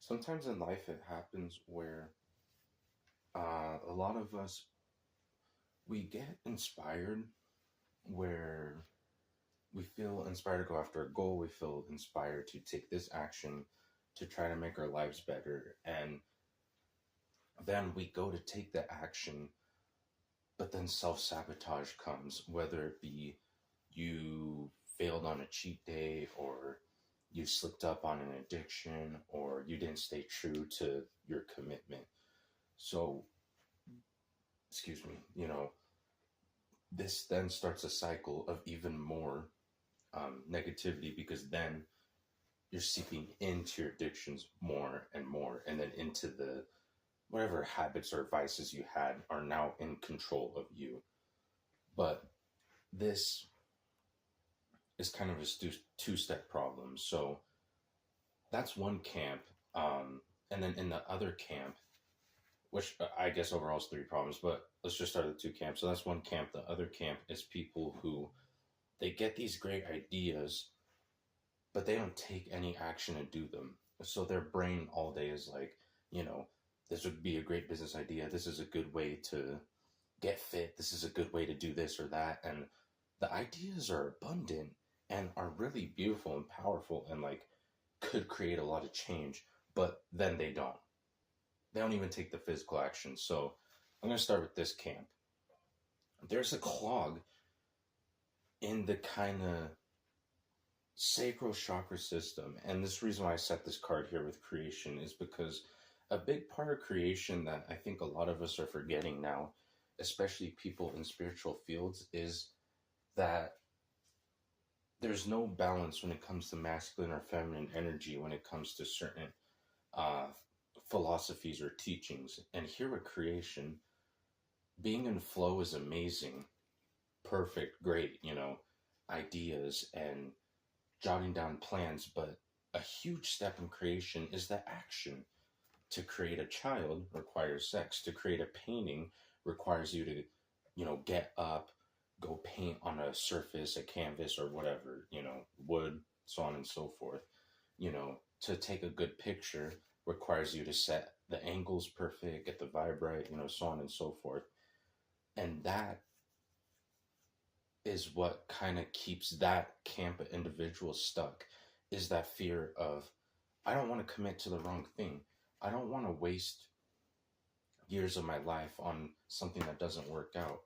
Sometimes in life it happens where a lot of us we get inspired where we feel inspired to go after a goal, we feel inspired to take this action to try to make our lives better, and then we go to take the action, but then self-sabotage comes, whether it be you failed on a cheat day, or you slipped up on an addiction, or you didn't stay true to your commitment. So, excuse me, this then starts a cycle of even more negativity, because then you're seeping into your addictions more and more, and then into the whatever habits or vices you had are now in control of you. But this is kind of a two-step problem. So that's one camp. And then in the other camp, which I guess overall is three problems, but let's just start with two camps. So that's one camp. The other camp is people who they get these great ideas, but they don't take any action to do them. So their brain all day is like, you know, this would be a great business idea. This is a good way to get fit. This is a good way to do this or that. And the ideas are abundant and are really beautiful and powerful and like could create a lot of change, but then they don't. They don't even take the physical action. So I'm going to start with this camp. There's a clog in the kind of sacral chakra system. And this reason why I set this card here with creation is because a big part of creation that I think a lot of us are forgetting now, especially people in spiritual fields, is that there's no balance when it comes to masculine or feminine energy when it comes to certain uh, philosophies or teachings. And here with creation, being in flow is amazing, perfect, great, ideas and jotting down plans. But a huge step in creation is the action. To create a child requires sex. To create a painting requires you to, get up, go paint on a surface, a canvas or whatever, wood, so on and so forth. To take a good picture requires you to set the angles perfect, get the vibe right, so on and so forth. And that is what kind of keeps that camp of individuals stuck, is that fear of, I don't want to commit to the wrong thing. I don't want to waste years of my life on something that doesn't work out.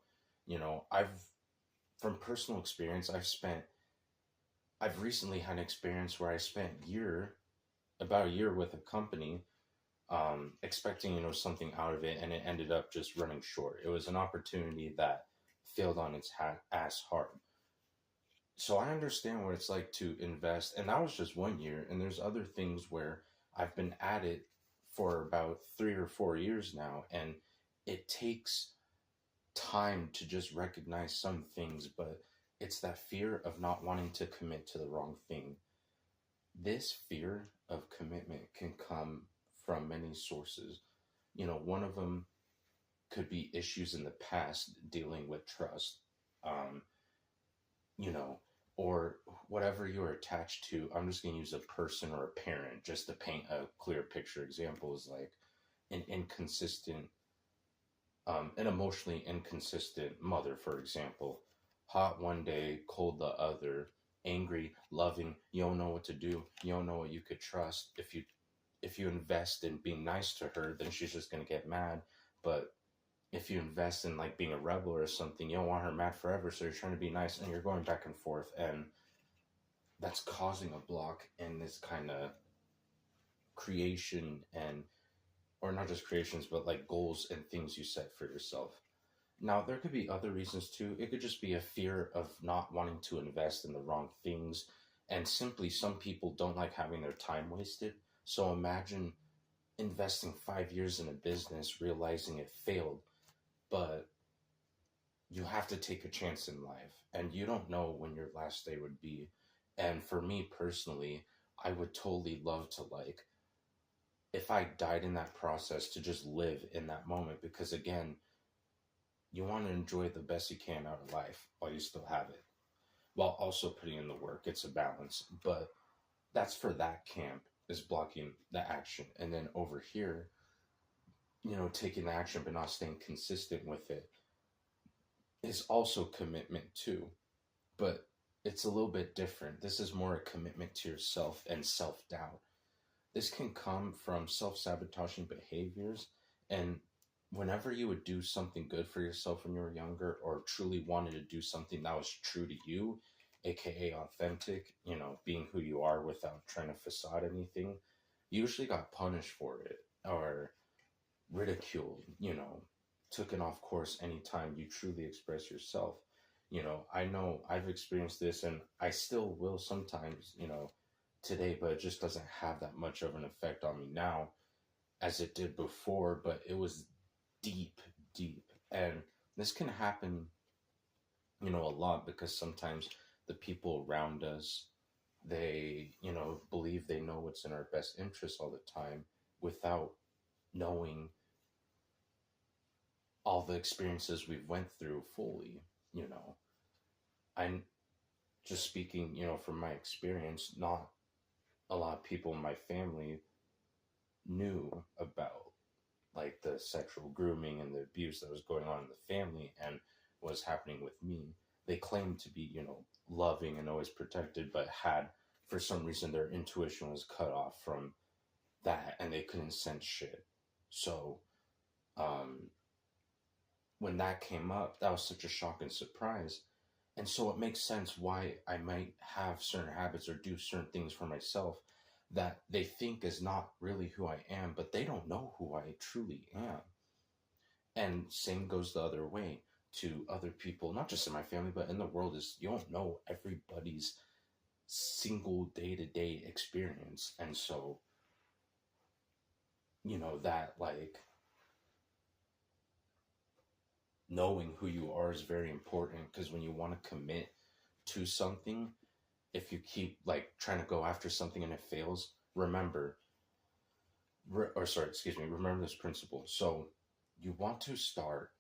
From personal experience, I've recently had an experience where I spent about a year with a company, expecting, something out of it, and it ended up just running short. It was an opportunity that failed on its ass hard. So I understand what it's like to invest, and that was just 1 year, and there's other things where I've been at it for about 3 or 4 years now, and it takes time to just recognize some things, but it's that fear of not wanting to commit to the wrong thing. This fear of commitment can come from many sources. One of them could be issues in the past dealing with trust, um, you know, or whatever you're attached to. I'm just going to use a person or a parent just to paint a clear picture. Example is like an inconsistent, an emotionally inconsistent mother, for example. Hot one day, cold the other, angry, loving. You don't know what to do. You don't know what you could trust. If you invest in being nice to her, then she's just gonna get mad. But if you invest in like being a rebel or something, you don't want her mad forever. So you're trying to be nice, and you're going back and forth, and that's causing a block in this kind of creation, and or not just creations, but like goals and things you set for yourself. Now, there could be other reasons too. It could just be a fear of not wanting to invest in the wrong things. And simply, some people don't like having their time wasted. So imagine investing 5 years in a business, realizing it failed, but you have to take a chance in life, and you don't know when your last day would be. And for me personally, I would totally love to, like, if I died in that process, to just live in that moment, because again, you want to enjoy the best you can out of life while you still have it, while also putting in the work. It's a balance, but that's for that camp. is blocking the action. And then over here, taking the action but not staying consistent with it is also commitment too. But it's a little bit different. This is more a commitment to yourself and self doubt. This can come from self sabotaging behaviors. And whenever you would do something good for yourself when you were younger, or truly wanted to do something that was true to you, aka authentic, being who you are without trying to facade anything, you usually got punished for it or ridiculed, taken off course anytime you truly express yourself. I know I've experienced this and I still will sometimes, today, but it just doesn't have that much of an effect on me now as it did before, but it was deep, deep. And this can happen, a lot because sometimes the people around us, they, believe they know what's in our best interest all the time without knowing all the experiences we've went through fully, you know. I'm just speaking, from my experience, not a lot of people in my family knew about like the sexual grooming and the abuse that was going on in the family and was happening with me. They claimed to be, loving and always protected, but had, for some reason, their intuition was cut off from that and they couldn't sense shit. So, when that came up, that was such a shock and surprise. And so it makes sense why I might have certain habits or do certain things for myself that they think is not really who I am, but they don't know who I truly am. And same goes the other way to other people, not just in my family, but in the world, is you don't know everybody's single day to day experience. And so, that like knowing who you are is very important because when you want to commit to something, if you keep like trying to go after something and it fails, remember this principle. So you want to start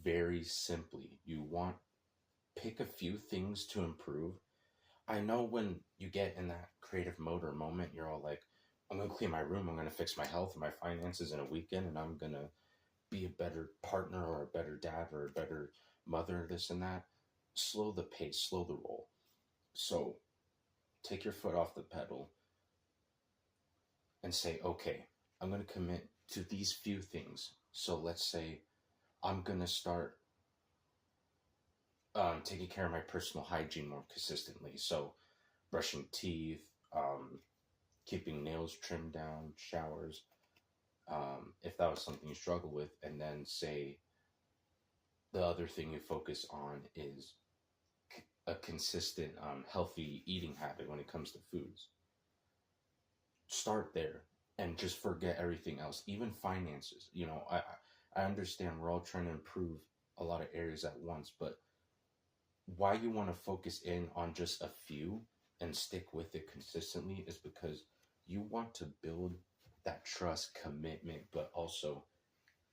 very simply. Pick a few things to improve. I know when you get in that creative mode or moment, you're all like, I'm going to clean my room, I'm going to fix my health and my finances in a weekend, and I'm going to be a better partner or a better dad or a better mother, this and that. Slow the pace, slow the roll. So take your foot off the pedal and say, okay, I'm going to commit to these few things. So let's say I'm going to start taking care of my personal hygiene more consistently. So brushing teeth, keeping nails trimmed down, showers, if that was something you struggle with. And then say the other thing you focus on is a consistent, healthy eating habit when it comes to foods. Start there and just forget everything else, even finances. I understand we're all trying to improve a lot of areas at once, but why you want to focus in on just a few and stick with it consistently is because you want to build that trust, commitment, but also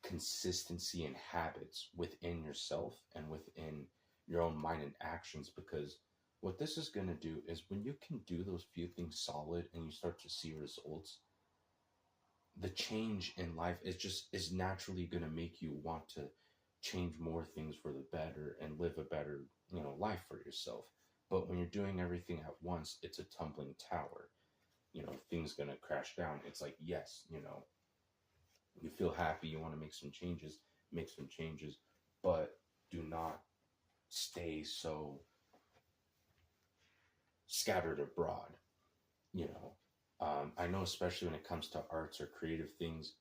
consistency and habits within yourself and within your own mind and actions. Because what this is going to do is when you can do those few things solid and you start to see results, the change in life is naturally going to make you want to change more things for the better and live a better, life for yourself. But when you're doing everything at once, it's a tumbling tower. Things going to crash down. It's like, yes, you feel happy, you want to make some changes, but do not stay so scattered abroad. I know, especially when it comes to arts or creative things,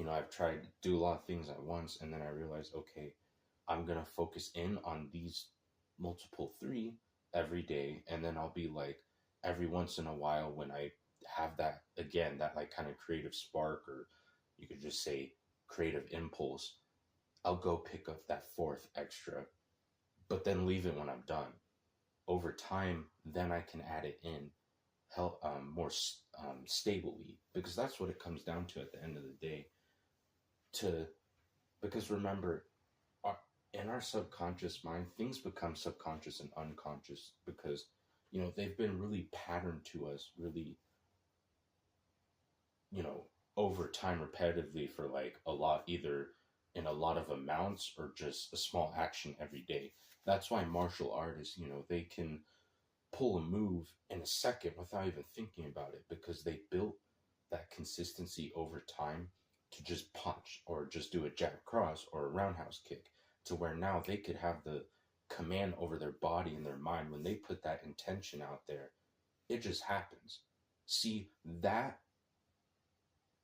I've tried to do a lot of things at once, and then I realized, okay, I'm going to focus in on these multiple three every day, and then I'll be like, every once in a while, when I have that, again, that like kind of creative spark, or you could just say creative impulse, I'll go pick up that fourth extra, but then leave it when I'm done. Over time, then I can add it in more stably, because that's what it comes down to at the end of the day. Because remember, in our subconscious mind, things become subconscious and unconscious because they've been really patterned to us, really over time repetitively for like a lot, either in a lot of amounts or just a small action every day. That's why martial artists, they can pull a move in a second without even thinking about it because they built that consistency over time to just punch or just do a jab cross or a roundhouse kick, to where now they could have the command over their body and their mind. When they put that intention out there, it just happens. See, that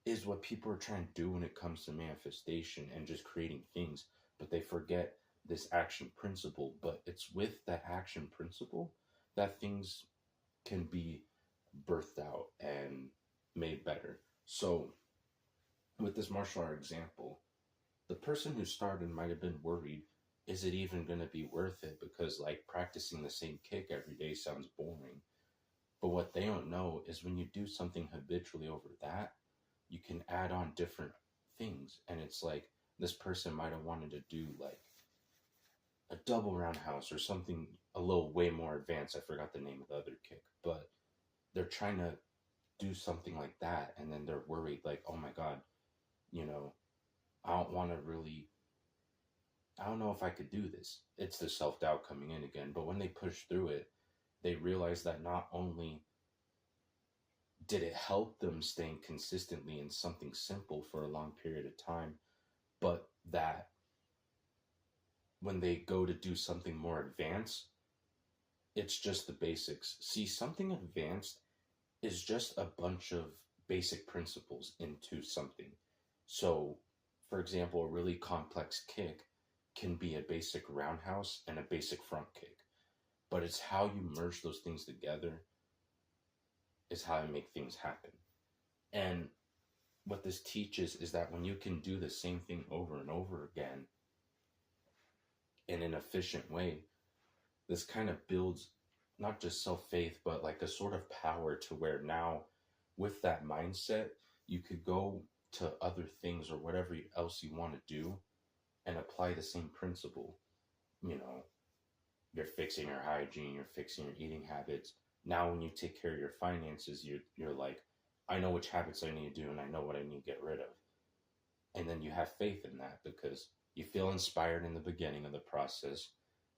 is what people are trying to do when it comes to manifestation and just creating things, but they forget this action principle. But it's with that action principle that things can be birthed out and made better. So, with this martial art example, the person who started might have been worried, is it even going to be worth it? Because, like, practicing the same kick every day sounds boring. But what they don't know is when you do something habitually over that, you can add on different things. And it's like this person might have wanted to do like a double roundhouse or something a little way more advanced. I forgot the name of the other kick, but they're trying to do something like that. And then they're worried, like, oh my God, you know, I don't want to really, I don't know if I could do this. It's the self doubt coming in again. But when they push through it, they realize that not only did it help them staying consistently in something simple for a long period of time, but that when they go to do something more advanced, it's just the basics. See, something advanced is just a bunch of basic principles into something. So, for example, a really complex kick can be a basic roundhouse and a basic front kick, but it's how you merge those things together is how you make things happen. And what this teaches is that when you can do the same thing over and over again in an efficient way, this kind of builds not just self faith, but like a sort of power to where now, with that mindset, you could go to other things or whatever else you want to do and apply the same principle. You know, you're fixing your hygiene, you're fixing your eating habits. Now, when you take care of your finances, you're like, I know which habits I need to do and I know what I need to get rid of. And then you have faith in that because you feel inspired in the beginning of the process.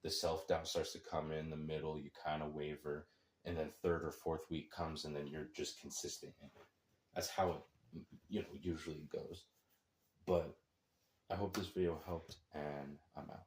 The self doubt starts to come in the middle, you kind of waver, and then third or fourth week comes and then you're just consistent in it. That's how it usually goes. But I hope this video helped, and I'm out.